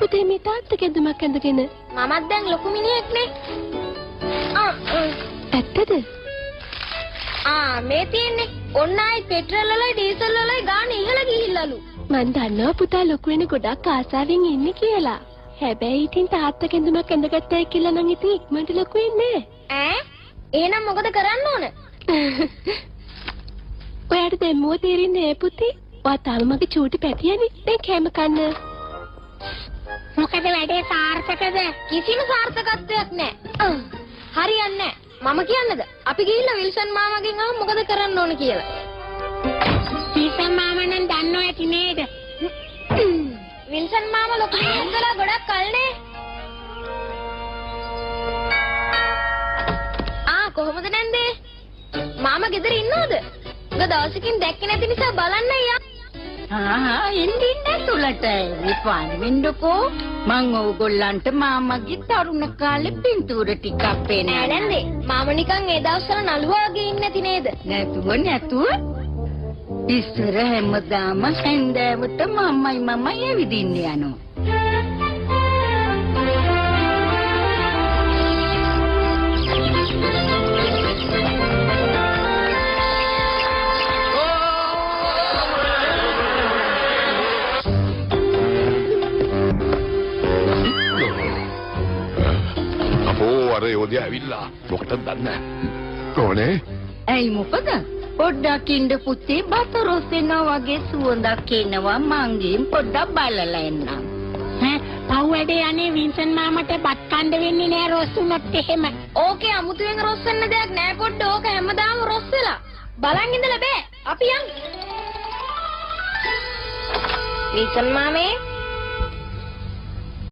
පුතේ මේ තාත්තගේ ඇඳුමක් ඇඳගෙන? මමත් දැන් ලොකු මිනිහෙක් නේ. ඇත්තද? මේ තියෙන්නේ ඔන්න ආයි පෙට්‍රල් වලයි ඩීසල් වලයි ගාන ඉහළ ගිහිල්ලාලු. මං දන්නවා පුතා ලොකු වෙන ගොඩක් ආසාවෙන් ඉන්නේ කියලා. හැබැයි ඉතින් තාත්තගේ ඇඳුමක් ඇඳගත්තයි කියලා නම් ඉතින් ඉක්මනට ලොකු වෙන්නේ ඈ? එහෙනම් මොකද කරන්න ඕන? ඔයාට දැන් මොකද තේරෙන්නේ පුතේ? ඔයා තාම මගේ චූටි පැටියනේ. දැන් කැම කන්න. මොකද වැඩේ සාර්ථකද? කිසිම සාර්ථකත්වයක් නැහැ. හරියන්නේ නැහැ. මම කියන්නද? අපි ගිහිල්ලා විල්සන් මාමගෙන් අහමු මොකද කරන්න ඕන කියලා. විල්සන් මාමා නම් දන්නව ඇති නේද? විල්සන් මාමා ලොකු ඉඳලා ගොඩක් කල්නේ. කොහොමද නැන්දේ? මාමා ගෙදර ඉන්නවද? දවසකින් දැක්කේ නැති නිසා බලන්න යා. එන්න ඇතුළට විපාන වෙන්නකෝ. මං ඕගොල්ලන්ට මාමගේ තරුණ කාලේ පින්තූර ටිකක් පේනවා. නැන්දේ මාමා නිකන් ඒ දවස්වල නළුවා වගේ ඉන්නේ නැති නේද? නැතුව ඉස්සර හැමදාම හැන්දෑවට මමයි ඇවිදින්න යනවා. අර යෝධයා ඇවිල්ලා මොකටද දන්නේ? කොහොනේ? ඇයි මොකද? පොඩ්ඩක් ඉන්න පුතේ බත රොස්සෙනා වගේ සුවඳක් එනවා මංගෙන් පොඩ්ඩක් බලලා එන්න. පව් වැඩේ යන්නේ වින්සන් මාමට බත් කන්න වෙන්නේ නෑ රොස්සුනොත් එහෙම. ඕකේ අමුතුවෙන් රොස් වෙන්න දෙයක් නෑ පොඩ්ඩ. ඕක හැමදාම රොස් වෙලා. බලන් ඉඳලා බෑ. අපි යන්. වින්සන් මාමේ